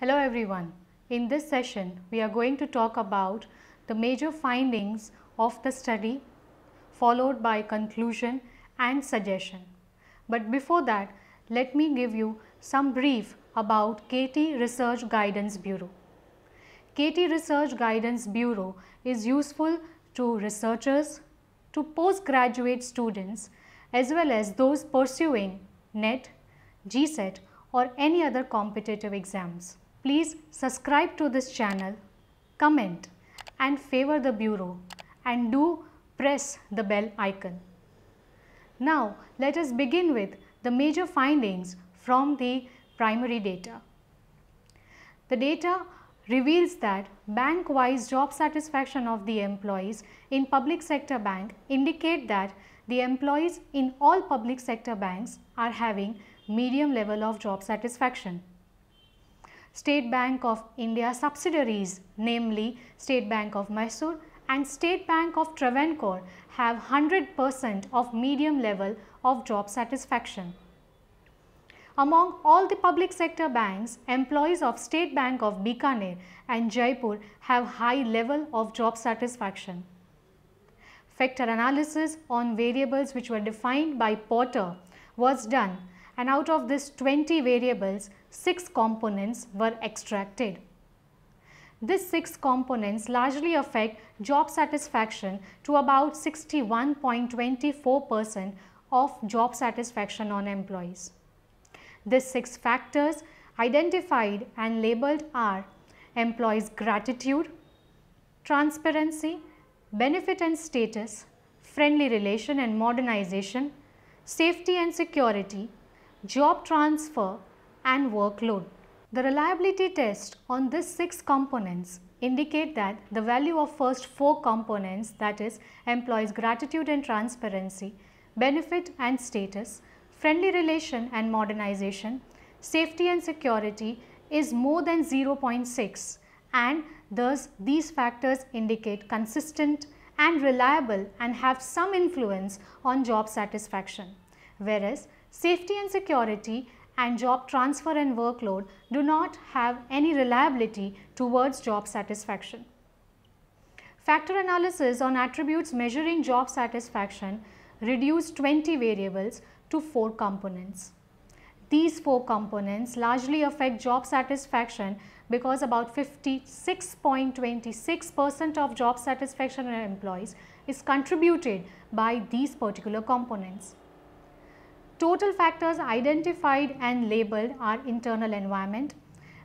Hello everyone. In this session, we are going to talk about the major findings of the study, followed by conclusion and suggestion. But before that, let me give you some brief about KT Research Guidance Bureau. KT Research Guidance Bureau is useful to researchers, to postgraduate students, as well as those pursuing NET, GSET or any other competitive exams. Please subscribe to this channel, comment and favor the bureau, and do press the bell icon. Now let us begin with the major findings from the primary data. The data reveals that bank-wise job satisfaction of the employees in public sector bank indicate that the employees in all public sector banks are having medium level of job satisfaction. State Bank of India subsidiaries, namely State Bank of Mysore and State Bank of Travancore, have 100% of medium level of job satisfaction. Among all the public sector banks, employees of State Bank of Bikaner and Jaipur have high level of job satisfaction. Factor analysis on variables which were defined by Porter was done, and out of this 20 variables, 6 components were extracted. These 6 components largely affect job satisfaction to about 61.24% of job satisfaction on employees. These 6 factors identified and labeled are employees' gratitude, transparency, benefit and status, friendly relation and modernization, safety and security, job transfer and workload. The reliability test on these 6 components indicate that the value of first 4 components, that is employees' gratitude and transparency, benefit and status, friendly relation and modernization, safety and security, is more than 0.6, and thus these factors indicate consistent and reliable and have some influence on job satisfaction, whereas safety and security and job transfer and workload do not have any reliability towards job satisfaction. Factor analysis on attributes measuring job satisfaction reduced 20 variables to 4 components. These 4 components largely affect job satisfaction because about 56.26% of job satisfaction in employees is contributed by these particular components. Total factors identified and labeled are internal environment,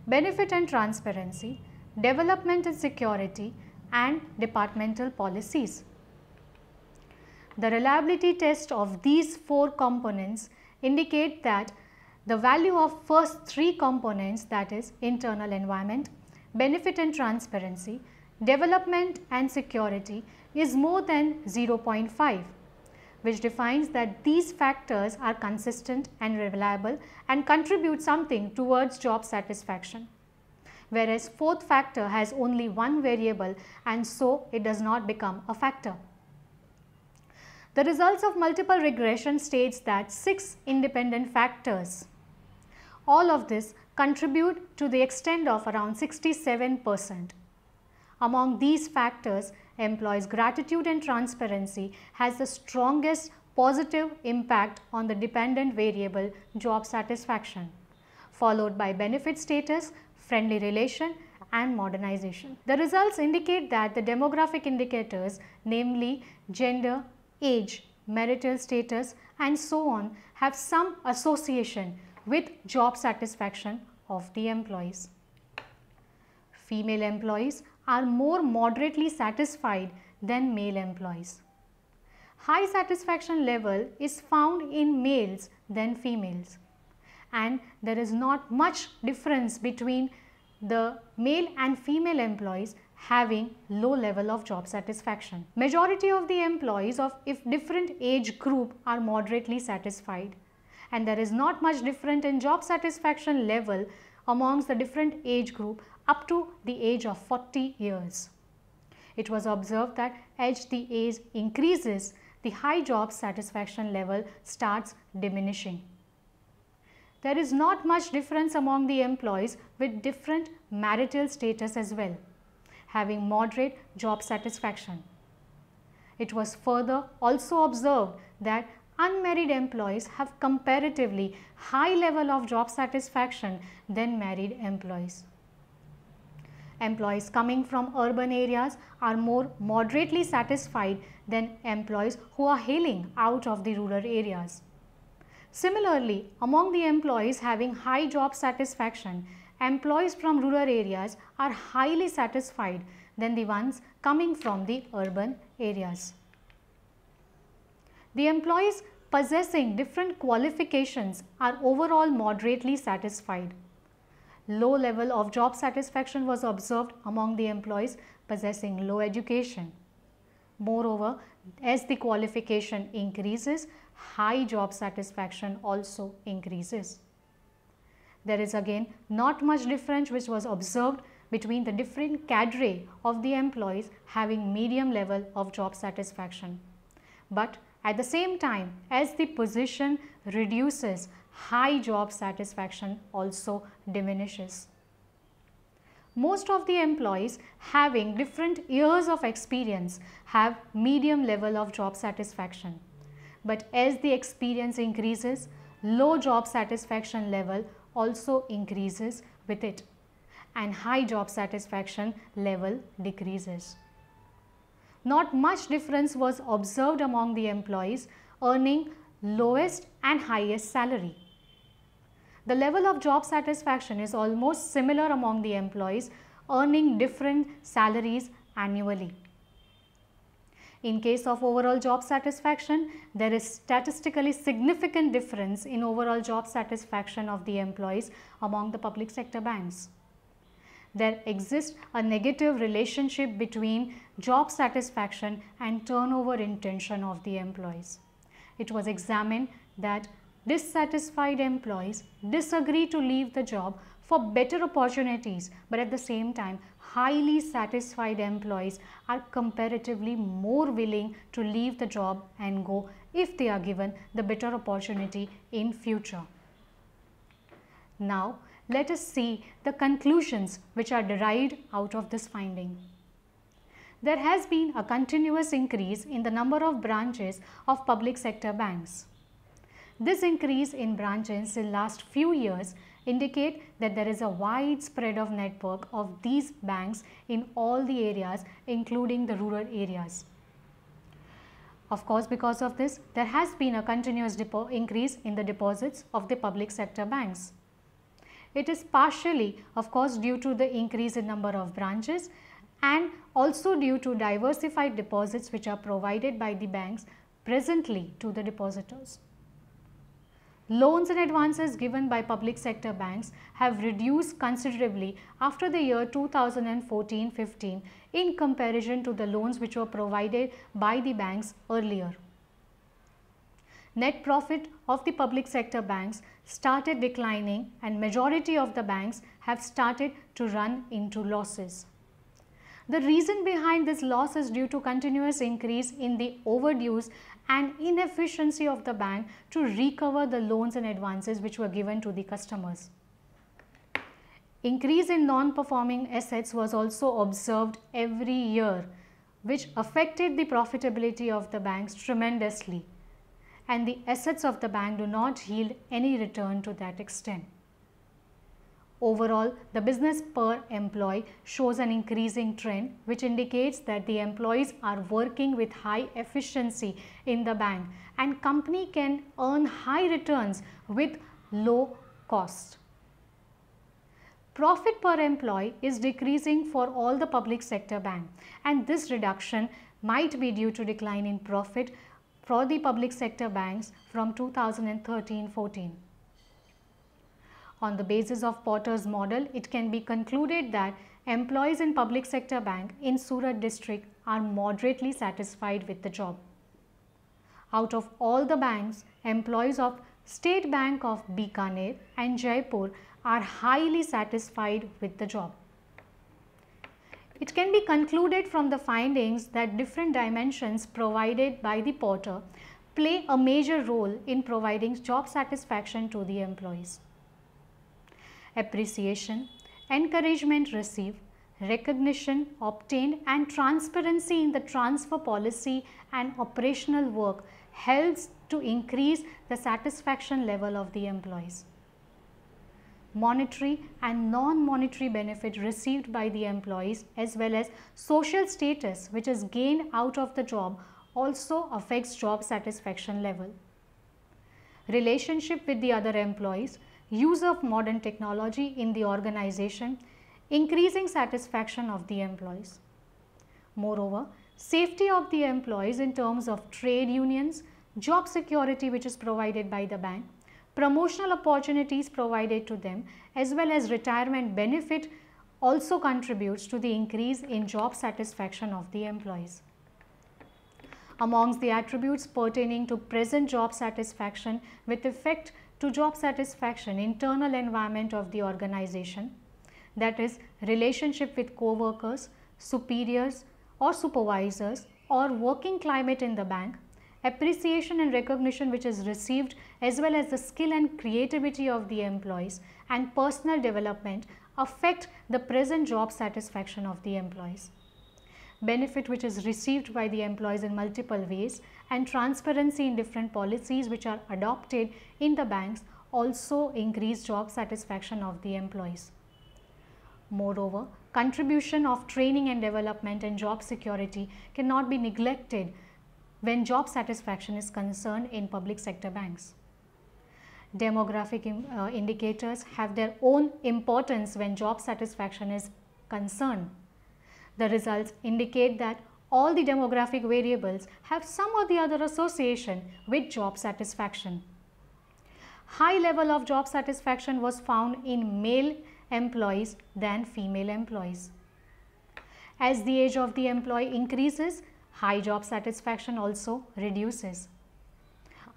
benefit and transparency, development and security, and departmental policies. The reliability test of these 4 components indicate that the value of first 3 components, that is internal environment, benefit and transparency, development and security, is more than 0.5. which defines that these factors are consistent and reliable and contribute something towards job satisfaction, whereas 4th factor has only one variable and so it does not become a factor. The results of multiple regression states that 6 independent factors, all of this contribute to the extent of around 67%. Among these factors, employees' gratitude and transparency has the strongest positive impact on the dependent variable job satisfaction, followed by benefit status, friendly relation and modernization. The results indicate that the demographic indicators, namely gender, age, marital status and so on, have some association with job satisfaction of the employees. Female employees are more moderately satisfied than male employees. High satisfaction level is found in males than females, and there is not much difference between the male and female employees having low level of job satisfaction. Majority of the employees of different age group are moderately satisfied, and there is not much difference in job satisfaction level amongst the different age group up to the age of 40 years. It was observed that as the age increases, the high job satisfaction level starts diminishing. there is not much difference among the employees with different marital status as well, having moderate job satisfaction. It was further also observed that unmarried employees have comparatively high level of job satisfaction than married employees. Employees coming from urban areas are more moderately satisfied than employees who are hailing out of the rural areas. Similarly, among the employees having high job satisfaction, employees from rural areas are highly satisfied than the ones coming from the urban areas. The employees possessing different qualifications are overall moderately satisfied. Low level of job satisfaction was observed among the employees possessing low education. Moreover, as the qualification increases, high job satisfaction also increases. There is again not much difference which was observed between the different cadre of the employees having medium level of job satisfaction. But at the same time, as the position reduces, high job satisfaction also diminishes. Most of the employees having different years of experience have medium level of job satisfaction. But as the experience increases, low job satisfaction level also increases with it, and high job satisfaction level decreases. Not much difference was observed among the employees earning lowest and highest salary. The level of job satisfaction is almost similar among the employees earning different salaries annually. In case of overall job satisfaction, there is statistically significant difference in overall job satisfaction of the employees among the public sector banks. There exists a negative relationship between job satisfaction and turnover intention of the employees. It was examined that dissatisfied employees disagree to leave the job for better opportunities, but at the same time, highly satisfied employees are comparatively more willing to leave the job and go if they are given the better opportunity in future. Now, let us see the conclusions which are derived out of this finding. There has been a continuous increase in the number of branches of public sector banks. This increase in branches in last few years indicate that there is a widespread of network of these banks in all the areas, including the rural areas. Of course, because of this, there has been a continuous increase in the deposits of the public sector banks. It is partially, of course, due to the increase in number of branches and also due to diversified deposits which are provided by the banks presently to the depositors. Loans and advances given by public sector banks have reduced considerably after the year 2014-15 in comparison to the loans which were provided by the banks earlier. Net profit of the public sector banks started declining and majority of the banks have started to run into losses. The reason behind this loss is due to continuous increase in the overdues and inefficiency of the bank to recover the loans and advances which were given to the customers. Increase in non-performing assets was also observed every year, which affected the profitability of the banks tremendously, and the assets of the bank do not yield any return to that extent. Overall, the business per employee shows an increasing trend, which indicates that the employees are working with high efficiency in the bank and company can earn high returns with low cost. Profit per employee is decreasing for all the public sector banks, and this reduction might be due to decline in profit for the public sector banks from 2013-14. On the basis of Porter's model, it can be concluded that employees in public sector bank in Surat district are moderately satisfied with the job. Out of all the banks, employees of State Bank of Bikaner and Jaipur are highly satisfied with the job. It can be concluded from the findings that different dimensions provided by the Porter play a major role in providing job satisfaction to the employees. appreciation, encouragement received, recognition obtained, and transparency in the transfer policy and operational work helps to increase the satisfaction level of the employees. Monetary and non-monetary benefit received by the employees as well as social status which is gained out of the job also affects job satisfaction level. Relationship with the other employees, use of modern technology in the organization, increasing satisfaction of the employees. Moreover, safety of the employees in terms of trade unions, job security which is provided by the bank, promotional opportunities provided to them as well as retirement benefit also contributes to the increase in job satisfaction of the employees. Amongst the attributes pertaining to present job satisfaction with effect to job satisfaction, internal environment of the organization, that is relationship with co-workers, superiors or supervisors or working climate in the bank, appreciation and recognition which is received as well as the skill and creativity of the employees and personal development affect the present job satisfaction of the employees. Benefit which is received by the employees in multiple ways and transparency in different policies which are adopted in the banks also increase job satisfaction of the employees. Moreover, contribution of training and development and job security cannot be neglected when job satisfaction is concerned in public sector banks. Demographic indicators have their own importance when job satisfaction is concerned. The results indicate that all the demographic variables have some or the other association with job satisfaction. High level of job satisfaction was found in male employees than female employees. As the age of the employee increases, high job satisfaction also reduces.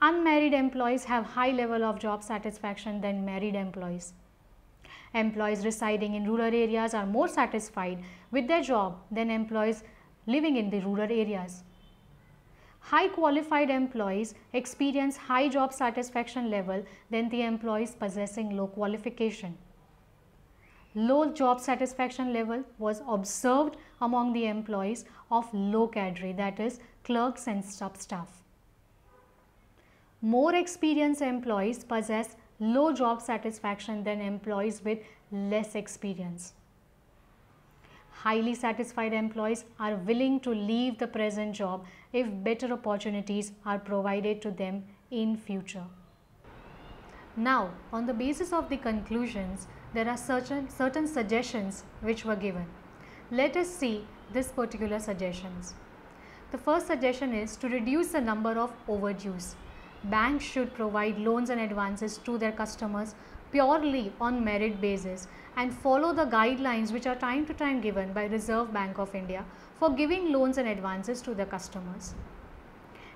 Unmarried employees have high level of job satisfaction than married employees. Employees residing in rural areas are more satisfied with their job than employees living in the rural areas. High qualified employees experience high job satisfaction level than the employees possessing low qualification. Low job satisfaction level was observed among the employees of low cadre, that is clerks and sub-staff. More experienced employees possess low job satisfaction than employees with less experience. Highly satisfied employees are willing to leave the present job if better opportunities are provided to them in future. Now, on the basis of the conclusions, there are certain suggestions which were given. Let us see these particular suggestions. The first suggestion is to reduce the number of overdues. Banks should provide loans and advances to their customers purely on merit basis and follow the guidelines which are time to time given by Reserve Bank of India for giving loans and advances to the customers.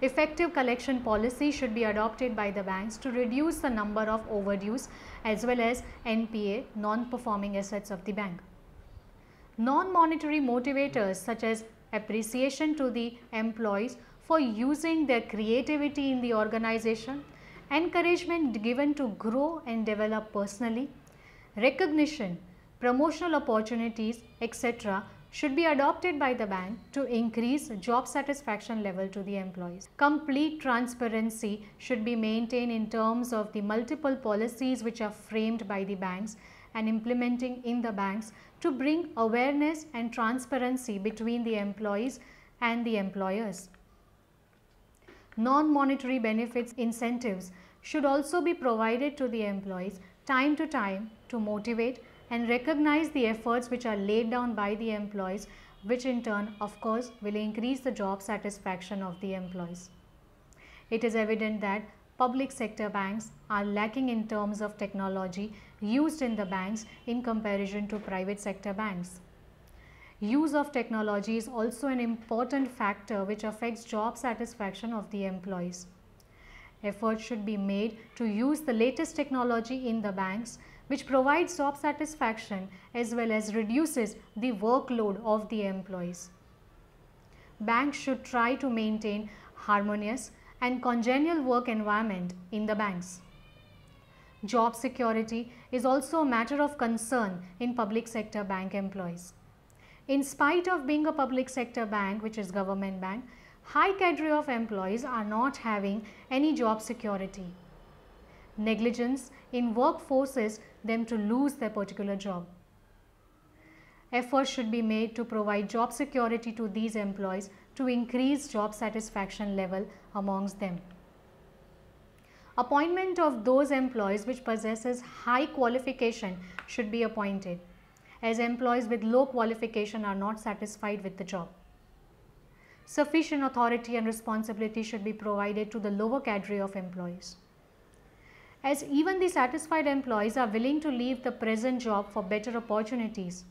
Effective collection policy should be adopted by the banks to reduce the number of overdues as well as NPA, non-performing assets of the bank. Non-monetary motivators such as appreciation to the employees for using their creativity in the organization, encouragement given to grow and develop personally, recognition, promotional opportunities, etc. should be adopted by the bank to increase job satisfaction level to the employees. Complete transparency should be maintained in terms of the multiple policies which are framed by the banks and implementing in the banks to bring awareness and transparency between the employees and the employers. Non-monetary benefits incentives should also be provided to the employees time to time to motivate and recognize the efforts which are laid down by the employees, which in turn of course will increase the job satisfaction of the employees. It is evident that public sector banks are lacking in terms of technology used in the banks in comparison to private sector banks. Use of technology is also an important factor which affects job satisfaction of the employees. Efforts should be made to use the latest technology in the banks which provides job satisfaction as well as reduces the workload of the employees. Banks should try to maintain harmonious and congenial work environment in the banks. job security is also a matter of concern in public sector bank employees. In spite of being a public sector bank, which is government bank, high cadre of employees are not having any job security. Negligence in work forces them to lose their particular job. Efforts should be made to provide job security to these employees to increase job satisfaction level amongst them. Appointment of those employees which possesses high qualification should be appointed, as employees with low qualification are not satisfied with the job. Sufficient authority and responsibility should be provided to the lower cadre of employees, as even the satisfied employees are willing to leave the present job for better opportunities.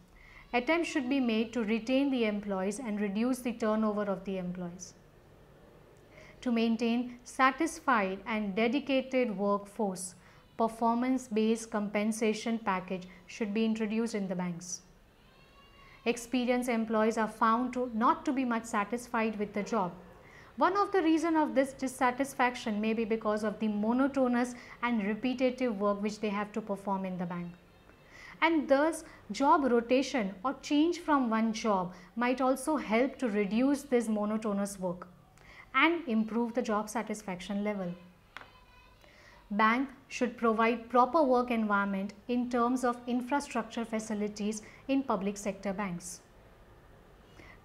Attempts should be made to retain the employees and reduce the turnover of the employees. To maintain satisfied and dedicated workforce, performance-based compensation package should be introduced in the banks. Experienced employees are found not to be much satisfied with the job. One of the reasons of this dissatisfaction may be because of the monotonous and repetitive work which they have to perform in the bank. And thus, job rotation or change from one job might also help to reduce this monotonous work and improve the job satisfaction level. Bank should provide proper work environment in terms of infrastructure facilities in public sector banks.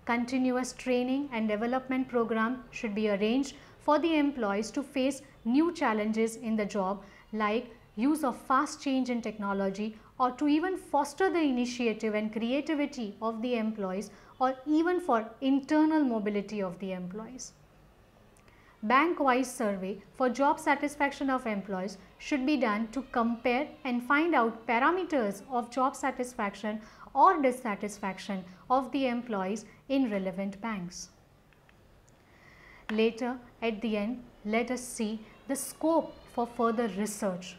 Continuous training and development program should be arranged for the employees to face new challenges in the job, like use of fast change in technology, or to even foster the initiative and creativity of the employees, or even for internal mobility of the employees. Bank-wise survey for job satisfaction of employees should be done to compare and find out parameters of job satisfaction or dissatisfaction of the employees in relevant banks. Later, at the end, let us see the scope for further research.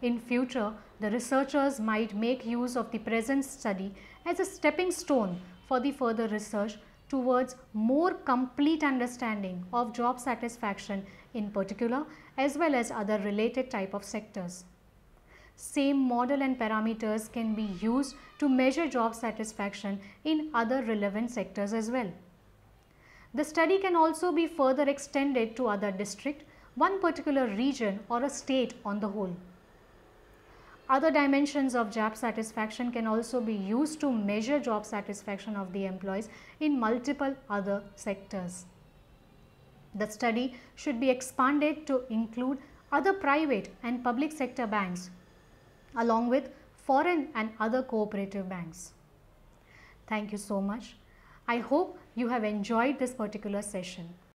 In future, the researchers might make use of the present study as a stepping stone for the further research towards more complete understanding of job satisfaction in particular, as well as other related type of sectors. Same model and parameters can be used to measure job satisfaction in other relevant sectors as well. The study can also be further extended to other district, one particular region, or a state on the whole. Other dimensions of job satisfaction can also be used to measure job satisfaction of the employees in multiple other sectors. The study should be expanded to include other private and public sector banks, along with foreign and other cooperative banks. Thank you so much. I hope you have enjoyed this particular session.